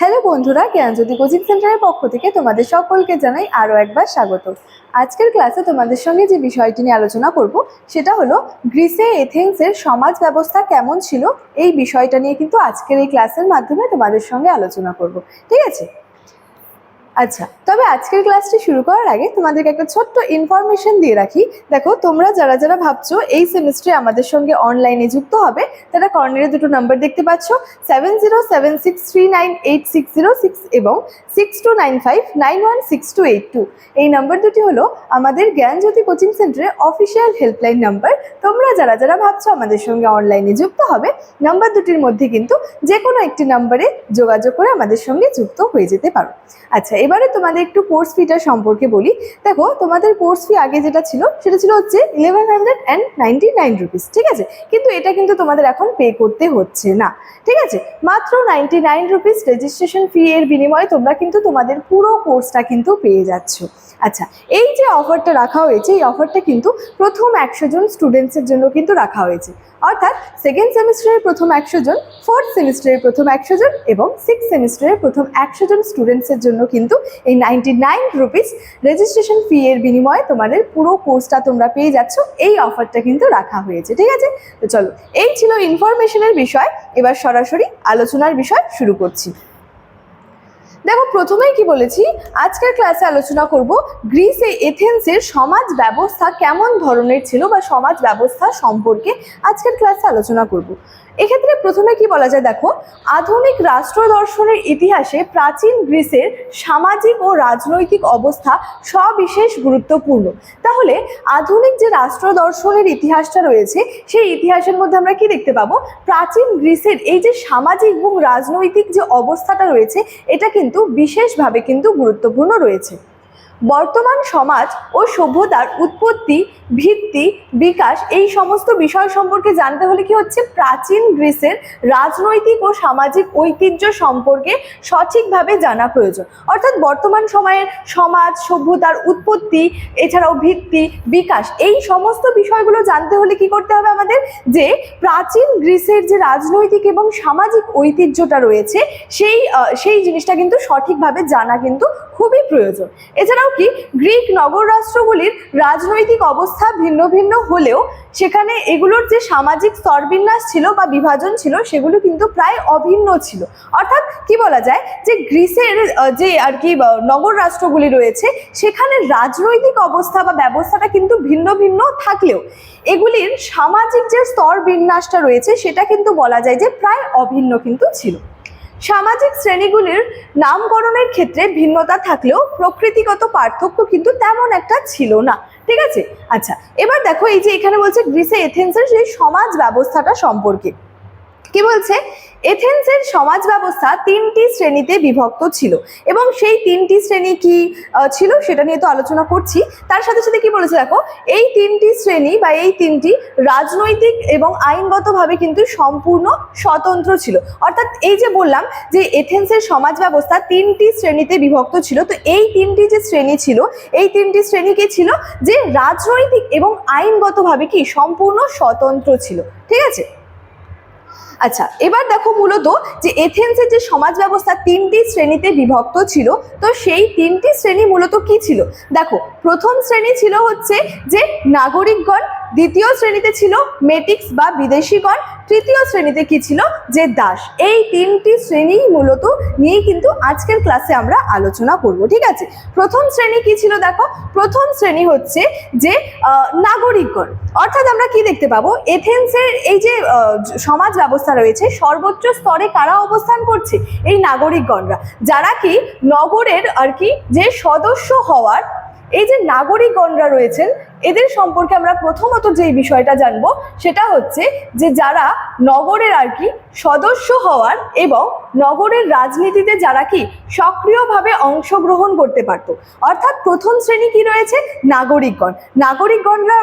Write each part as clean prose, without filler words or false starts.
Hello বন্ধুরা, জ্ঞানজ্যোতি coaching সেন্টারের পক্ষ থেকে তোমাদের সকলকে জানাই আরও একবার স্বাগত। আজকের ক্লাসে তোমাদের সঙ্গে যে বিষয়টি নিয়ে আলোচনা করব সেটা হলো গ্রিসে এথেন্সের সমাজ ব্যবস্থা কেমন ছিল। এই বিষয়টা নিয়ে কিন্তু আজকের এই ক্লাসের মাধ্যমে তোমাদের সঙ্গে আলোচনা করব, ঠিক আছে? আচ্ছা, তবে আজকের ক্লাসটি শুরু করার আগে তোমাদেরকে একটা ছোট্ট ইনফরমেশন দিয়ে রাখি। দেখো, তোমরা যারা ভাবছো এই সেমিস্টারে আমাদের সঙ্গে অনলাইনে যুক্ত হবে, তারা কর্নারে দুটো নাম্বার দেখতে পাচ্ছ, 7076398606 এবং 6295916282। এই নাম্বার দুটি হলো আমাদের জ্ঞানজ্যোতি কোচিং সেন্টারের অফিসিয়াল হেল্পলাইন নাম্বার। তোমরা যারা ভাবছো আমাদের সঙ্গে অনলাইনে যুক্ত হবে, নাম্বার দুটির মধ্যে কিন্তু যে কোনো একটি নাম্বারে যোগাযোগ করে আমাদের সঙ্গে যুক্ত হয়ে যেতে পারো। আচ্ছা, এবারে তোমাদের একটু কোর্স ফিটা সম্পর্কে বলি। দেখো, তোমাদের কোর্স ফি আগে যেটা ছিল সেটা ছিল হচ্ছে 1199 রুপিস, ঠিক আছে? কিন্তু এটা কিন্তু তোমাদের এখন পে করতে হচ্ছে না, ঠিক আছে? মাত্র 99 রুপিস রেজিস্ট্রেশন ফি এর বিনিময়ে তোমরা কিন্তু তোমাদের পুরো কোর্সটা কিন্তু পেয়ে যাচ্ছ। আচ্ছা, এই যে অফারটা রাখা হয়েছে, এই অফারটা কিন্তু প্রথম 100 জন স্টুডেন্টসের জন্য কিন্তু রাখা হয়েছে। অর্থাৎ সেকেন্ড সেমিস্টারের প্রথম 100 জন, ফোর্থ সেমিস্টারের প্রথম 100 জন এবং সিক্স সেমিস্টারের প্রথম 100 জন স্টুডেন্টসের জন্য কিন্তু এই 99 রুপিস রেজিস্ট্রেশন ফি এর বিনিময়ে তোমাদের পুরো কোর্সটা তোমরা পেয়ে যাচ্ছ। এই অফারটা কিন্তু রাখা হয়েছে, ঠিক আছে? তো চলো, এই ছিল ইনফরমেশনের বিষয়। এবার সরাসরি আলোচনার বিষয় শুরু করছি। দেখো, প্রথমেই কি বলেছি, আজকের ক্লাসে আলোচনা করব গ্রিসে এথেন্সের সমাজ ব্যবস্থা কেমন ধরনের ছিল বা সমাজ ব্যবস্থা সম্পর্কে আজকের ক্লাসে আলোচনা করব। এক্ষেত্রে প্রথমে কি বলা যায়, দেখো, আধুনিক রাষ্ট্র দর্শনের ইতিহাসে প্রাচীন গ্রিসের সামাজিক ও রাজনৈতিক অবস্থা সবিশেষ গুরুত্বপূর্ণ। তাহলে আধুনিক যে রাষ্ট্র দর্শনের ইতিহাসটা রয়েছে, সেই ইতিহাসের মধ্যে আমরা কি দেখতে পাবো, প্রাচীন গ্রিসের এই যে সামাজিক এবং রাজনৈতিক যে অবস্থাটা রয়েছে, এটা কিন্তু বিশেষভাবে কিন্তু গুরুত্বপূর্ণ রয়েছে। বর্তমান সমাজ ও সভ্যতার উৎপত্তি, ভিত্তি, বিকাশ, এই সমস্ত বিষয় সম্পর্কে জানতে হলে কি হচ্ছে, প্রাচীন গ্রিসের রাজনৈতিক ও সামাজিক ঐতিহ্য সম্পর্কে সঠিকভাবে জানা প্রয়োজন। অর্থাৎ বর্তমান সময়ের সমাজ, সভ্যতার উৎপত্তি, এছাড়াও ভিত্তি, বিকাশ, এই সমস্ত বিষয়গুলো জানতে হলে কি করতে হবে আমাদের, যে প্রাচীন গ্রিসের যে রাজনৈতিক এবং সামাজিক ঐতিহ্যটা রয়েছে, সেই জিনিসটা কিন্তু সঠিকভাবে জানা কিন্তু খুবই প্রয়োজন। এছাড়াও কি, গ্রিক নগর রাষ্ট্রগুলির রাজনৈতিক অবস্থা ভিন্ন ভিন্ন হলেও সেখানে এগুলোর যে সামাজিক স্তরবিন্যাস ছিল বা বিভাজন ছিল, সেগুলো কিন্তু প্রায় অভিন্ন ছিল। অর্থাৎ কি বলা যায়, যে গ্রিসের যে আর কি নগর রাষ্ট্রগুলি রয়েছে, সেখানে রাজনৈতিক অবস্থা বা ব্যবস্থাটা কিন্তু ভিন্ন ভিন্ন থাকলেও এগুলির সামাজিক যে স্তরবিন্যাসটা রয়েছে, সেটা কিন্তু বলা যায় যে প্রায় অভিন্ন কিন্তু ছিল। সামাজিক শ্রেণীগুলির নামকরণের ক্ষেত্রে ভিন্নতা থাকলেও প্রকৃতিগত পার্থক্য কিন্তু তেমন একটা ছিল না, ঠিক আছে? আচ্ছা, এবার দেখো, এই যে এখানে বলছে গ্রিসে এথেন্সের সেই সমাজ ব্যবস্থাটা সম্পর্কে কি বলছে, এথেন্সের সমাজ ব্যবস্থা 3টি শ্রেণীতে বিভক্ত ছিল এবং সেই 3টি শ্রেণী কি ছিল সেটা নিয়ে তো আলোচনা করছি। তার সাথে সাথে কি বলেছে, দেখো, এই 3টি শ্রেণী বা এই 3টি রাজনৈতিক এবং আইনগতভাবে কিন্তু সম্পূর্ণ স্বতন্ত্র ছিল। অর্থাৎ এই যে বললাম যে এথেন্সের সমাজ ব্যবস্থা 3টি শ্রেণীতে বিভক্ত ছিল, তো এই 3টি যে শ্রেণী ছিল, এই 3টি শ্রেণী কি ছিল, যে রাজনৈতিক এবং আইনগতভাবে কি সম্পূর্ণ স্বতন্ত্র ছিল, ঠিক আছে? আচ্ছা, এবার দেখো, মূলত যে এথেন্সের যে সমাজ ব্যবস্থা 3টি শ্রেণীতে বিভক্ত ছিল, তো সেই 3টি শ্রেণী মূলত কি ছিল, দেখো, প্রথম শ্রেণী ছিল হচ্ছে যে নাগরিকগণ, দ্বিতীয় শ্রেণীতে ছিল মেটিক্স বা বিদেশিগণ, তৃতীয় শ্রেণীতে কি ছিল, যে দাস। এই 3টি শ্রেণী মূলত নিয়ে কিন্তু আজকের ক্লাসে আমরা আলোচনা করব, ঠিক আছে? প্রথম শ্রেণী কি ছিল, দেখো, প্রথম শ্রেণী হচ্ছে যে নাগরিকগণ। অর্থাৎ আমরা কি দেখতে পাবো, এথেন্সের এই যে সমাজ ব্যবস্থা রয়েছে, সর্বোচ্চ স্তরে কারা অবস্থান করছে, এই নাগরিকগণরা, যারা কি নগরের আর কি যে সদস্য হওয়ার এই যে নাগরিকগণরা রয়েছেন, এদের সম্পর্কে আমরা প্রথমত যে বিষয়টা জানবো সেটা হচ্ছে যে যারা নগরের আর কি সদস্য হওয়ার এবং নগরের রাজনীতিতে যারা কি সক্রিয়ভাবে অংশগ্রহণ করতে পারতো। অর্থাৎ প্রথম শ্রেণী কি রয়েছে, নাগরিকগণ। নাগরিকগণরা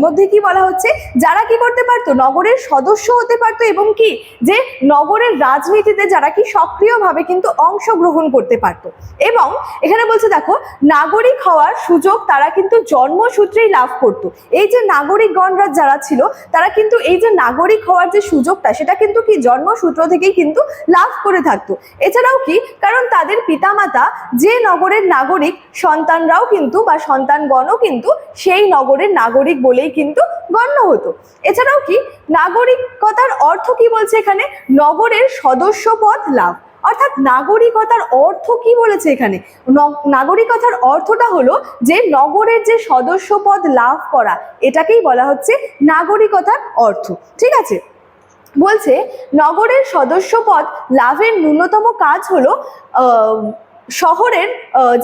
মধ্যে কি বলা হচ্ছে, যারা কি করতে পারতো, নগরের সদস্য হতে পারতো এবং কি যে নগরের রাজনীতিতে যারা কি সক্রিয়ভাবে কিন্তু অংশগ্রহণ করতে পারতো। এবং এখানে বলছে, দেখো, নাগরিক হওয়ার সুযোগ তারা কিন্তু জন্মসূত্রেই লাভ লাভ করতো। এই যে নাগরিকগণরা যারা ছিল তারা কিন্তু এই যে নাগরিক হওয়ার যে সুযোগটা সেটা কিন্তু কি জন্মসূত্র থেকেই কিন্তু লাভ করে থাকতো। এছাড়াও কি, কারণ তাদের পিতামাতা যে নগরের নাগরিক, সন্তানরাও কিন্তু বা সন্তানগণও কিন্তু সেই নগরের নাগরিক বলেই কিন্তু গণ্য হতো। এছাড়াও কি, নাগরিকতার অর্থ কি বলছে এখানে, নগরের সদস্যপদ লাভ। অর্থাৎ নাগরিকতার অর্থ কি বলেছে এখানে, নাগরিকতার অর্থটা হলো যে নগরের যে সদস্যপদ লাভ করা, এটাকেই বলা হচ্ছে নাগরিকতার অর্থ। ঠিক আছে, বলছে নগরের সদস্যপদ লাভের ন্যূনতম কাজ হলো শহরের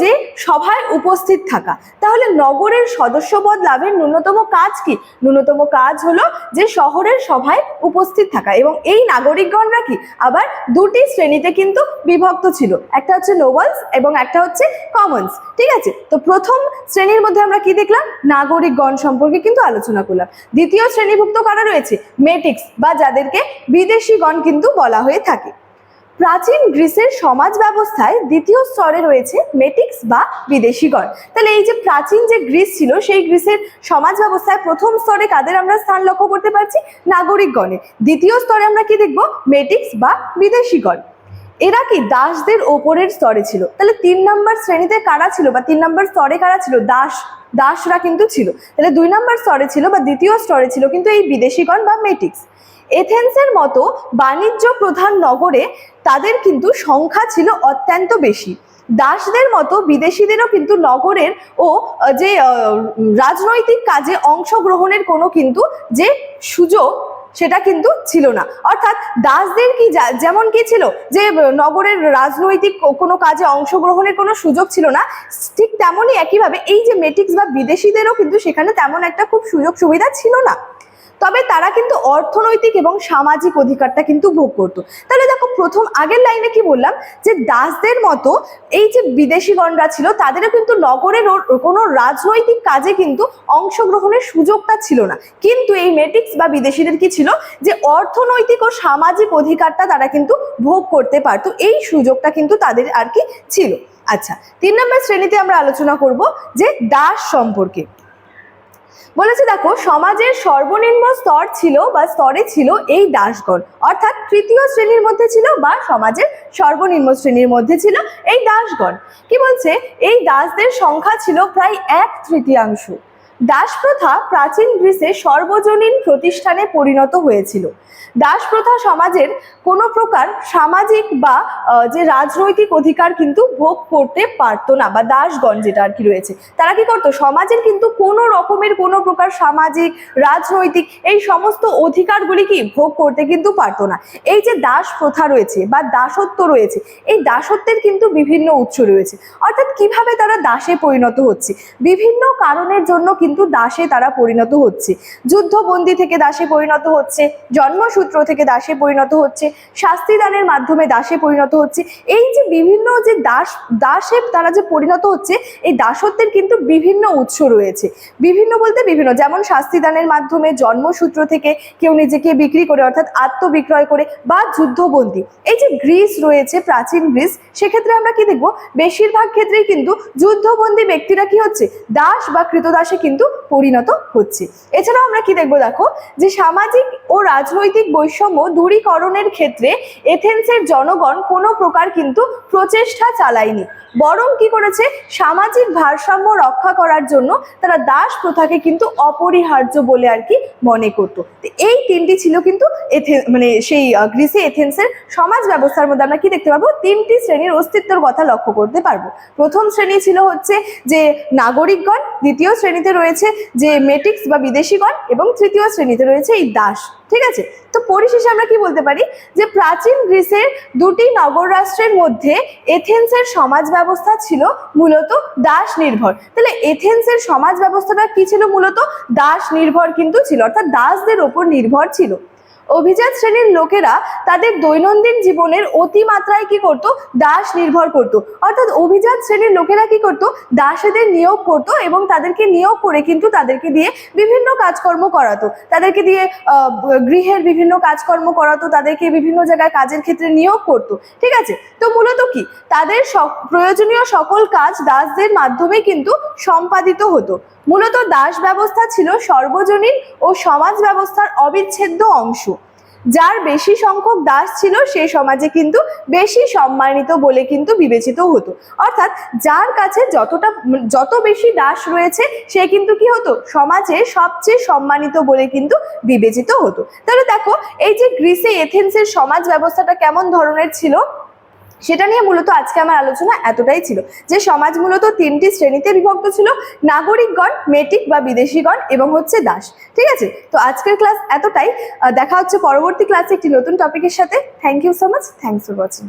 যে সভায় উপস্থিত থাকা। তাহলে নগরের সদস্যপদ লাভের ন্যূনতম কাজ কি, ন্যূনতম কাজ হলো যে শহরের সভায় উপস্থিত থাকা। এবং এই নাগরিকগণরা কি আবার দুটি শ্রেণীতে কিন্তু বিভক্ত ছিল, একটা হচ্ছে নোবেলস এবং একটা হচ্ছে কমন্স। ঠিক আছে, তো প্রথম শ্রেণীর মধ্যে আমরা কি দেখলাম, নাগরিকগণ সম্পর্কে কিন্তু আলোচনা করলাম। দ্বিতীয় শ্রেণীভুক্ত কারা রয়েছে, মেটিক্স বা যাদেরকে বিদেশিগণ কিন্তু বলা হয়ে থাকে। প্রাচীন গ্রিসের সমাজ ব্যবস্থায় দ্বিতীয় স্তরে রয়েছে মেটিক্স বা বিদেশিগণ। তাহলে এই যে প্রাচীন যে গ্রিস ছিল সেই গ্রিসের সমাজ ব্যবস্থায় প্রথম স্তরে কাদের আমরা স্থান লক্ষ্য করতে পারছি, নাগরিকগণের। দ্বিতীয় স্তরে আমরা কি দেখবো, মেটিক্স বা বিদেশিগণ। এরা কি দাসদের ওপরের স্তরে ছিল। তাহলে 3 নম্বর শ্রেণীতে কারা ছিল বা 3 নম্বর স্তরে কারা ছিল, দাসরা কিন্তু ছিল। তাহলে 2 নম্বর স্তরে ছিল বা দ্বিতীয় স্তরে ছিল কিন্তু এই বিদেশিগণ বা মেটিক্স। এথেন্সের মতো বাণিজ্য প্রধান নগরে তাদের কিন্তু সংখ্যা ছিল অত্যন্ত বেশি। দাসদের মতো বিদেশিদেরও কিন্তু নগরের ও যে রাজনৈতিক কাজে অংশগ্রহণের কোনো কিন্তু যে সুযোগ সেটা কিন্তু ছিল না। অর্থাৎ দাসদের কি যেমন কি ছিল যে নগরের রাজনৈতিক কোনো কাজে অংশগ্রহণের কোনো সুযোগ ছিল না, ঠিক তেমনই একইভাবে এই যে মেটিক্স বা বিদেশিদেরও কিন্তু সেখানে তেমন একটা খুব সুযোগ সুবিধা ছিল না। তবে তারা কিন্তু অর্থনৈতিক এবং সামাজিক অধিকারটা কিন্তু ভোগ করতো। তাহলে দেখো প্রথম আগের লাইনে কি বললাম, যে দাসদের মতো এই যে বিদেশিগণরা ছিল তাদেরও কিন্তু নগরের কোনো রাজনৈতিক কাজে কিন্তু অংশগ্রহণের সুযোগটা ছিল না। কিন্তু এই মেটিক্স বা বিদেশিদের কি ছিল, যে অর্থনৈতিক ও সামাজিক অধিকারটা তারা কিন্তু ভোগ করতে পারতো, এই সুযোগটা কিন্তু তাদের আর কি ছিল। আচ্ছা, 3 নম্বর শ্রেণীতে আমরা আলোচনা করব যে দাস সম্পর্কে। বলেছে দেখো, সমাজের সর্বনিম্ন স্তর ছিল বা স্তরে ছিল এই দাসগণ, অর্থাৎ তৃতীয় শ্রেণীর মধ্যে ছিল বা সমাজের সর্বনিম্ন শ্রেণীর মধ্যে ছিল এই দাসগণ। কি বলছে, এই দাসদের সংখ্যা ছিল প্রায় 1/3। দাস প্রথা প্রাচীন গ্রিসে সর্বজনীন প্রতিষ্ঠানে পরিণত হয়েছিল। দাস প্রথা সমাজের কোনো প্রকার সামাজিক বা যে রাজনৈতিক অধিকার কিন্তু ভোগ করতে পারতো না, বা দাসগণ যেটা আর কি রয়েছে তারা কি করতো, সমাজের কিন্তু কোনো রকমের কোনো প্রকার সামাজিক রাজনৈতিক এই সমস্ত অধিকারগুলি কি ভোগ করতে কিন্তু পারতো না। এই যে দাস প্রথা রয়েছে বা দাসত্ব রয়েছে, এই দাসত্বের কিন্তু বিভিন্ন উৎস রয়েছে। অর্থাৎ কিভাবে তারা দাসে পরিণত হচ্ছে, বিভিন্ন কারণের জন্য কিন্তু দাসে তারা পরিণত হচ্ছে। যুদ্ধবন্দী থেকে দাসে পরিণত হচ্ছে, জন্মসূত্র থেকে দাসে পরিণত হচ্ছে, শাস্তিদানের মাধ্যমে দাসে পরিণত হচ্ছে। এই যে বিভিন্ন যে দাসে তারা যে পরিণত হচ্ছে, এই দাসত্বের কিন্তু বিভিন্ন উৎস রয়েছে। বিভিন্ন বলতে বিভিন্ন, যেমন শাস্তিদানের মাধ্যমে, জন্মসূত্র থেকে, কেউ নিজেকে বিক্রি করে অর্থাৎ আত্মবিক্রয় করে, বা যুদ্ধবন্দী। এই যে গ্রিস রয়েছে, প্রাচীন গ্রিস, সেক্ষেত্রে আমরা কি দেখবো, বেশিরভাগ ক্ষেত্রেই কিন্তু যুদ্ধবন্দী ব্যক্তিরা কি হচ্ছে, দাস বা কৃতদাসে কিন্তু পরিণত হচ্ছে। এছাড়াও আমরা কি দেখবো, দেখো যে সামাজিক ও রাজনৈতিক বৈষম্য দূরীকরণের ক্ষেত্রে এথেন্সের জনগণ কোনো প্রকার কিন্তু প্রচেষ্টা চালায়নি, বরং কি করেছে, সামাজিক ভারসাম্য রক্ষা করার জন্য তারা দাস প্রথাকে কিন্তু অপরিহার্য বলে আর কি মনে করতো। এই 3টি ছিল কিন্তু মানে সেই গ্রিসে এথেন্সের সমাজ ব্যবস্থার মধ্যে আমরা কি দেখতে পাবো, 3টি শ্রেণীর অস্তিত্বের কথা লক্ষ্য করতে পারবো। প্রথম শ্রেণী ছিল হচ্ছে যে নাগরিকগণ, দ্বিতীয় শ্রেণীতে রয়েছে যে মেটিক্স বা বিদেশিগণ, এবং তৃতীয় শ্রেণীতে রয়েছে এই দাস। ঠিক আছে, তো পরিশেষে আমরা কি বলতে পারি, যে প্রাচীন গ্রিসের দুটি নগর রাষ্ট্রের মধ্যে এথেন্সের সমাজ ব্যবস্থা ছিল মূলত দাস নির্ভর। তাহলে এথেন্সের সমাজ ব্যবস্থাটা কি ছিল, মূলত দাস নির্ভর কিন্তু ছিল, অর্থাৎ দাসদের ওপর নির্ভর ছিল। অভিজাত শ্রেণীর লোকেরা তাদের দৈনন্দিন জীবনের অতিমাত্রায় কি করত, দাস নির্ভর করত। অর্থাৎ অভিজাত শ্রেণীর লোকেরা কি করত, দাসেদের নিয়োগ করত এবং তাদেরকে নিয়োগ করে কিন্তু তাদেরকে দিয়ে বিভিন্ন কাজকর্ম করাতো, তাদেরকে দিয়ে গৃহের বিভিন্ন কাজকর্ম করাতো, তাদেরকে বিভিন্ন জায়গায় কাজের ক্ষেত্রে নিয়োগ করত। ঠিক আছে, তো মূলত কি, তাদের প্রয়োজনীয় সকল কাজ দাসদের মাধ্যমে কিন্তু সম্পাদিত হতো। মূলত দাস ব্যবস্থা ছিল সর্বজনীন ও সমাজ ব্যবস্থার অবিচ্ছেদ্য অংশ। যার বেশি সংখ্যক দাস ছিল সে সমাজে কিন্তু বেশি সম্মানিত বলে কিন্তু বিবেচিত হতো। অর্থাৎ যার কাছে যত বেশি দাস রয়েছে সে কিন্তু কি হতো, সমাজে সবচেয়ে সম্মানিত বলে কিন্তু বিবেচিত হতো। তাহলে দেখো এই যে গ্রিসে এথেন্সের সমাজ ব্যবস্থাটা কেমন ধরনের ছিল সেটা নিয়ে মূলত আজকে আমার আলোচনা এতটাই ছিল, যে সমাজ মূলত 3টি শ্রেণীতে বিভক্ত ছিল: নাগরিকগণ, মেটিক বা বিদেশিগণ এবং হচ্ছে দাস। ঠিক আছে, তো আজকের ক্লাস এতটাই। দেখা হচ্ছে পরবর্তী ক্লাসে একটি নতুন টপিকের সাথে। Thank you so much, thanks for watching.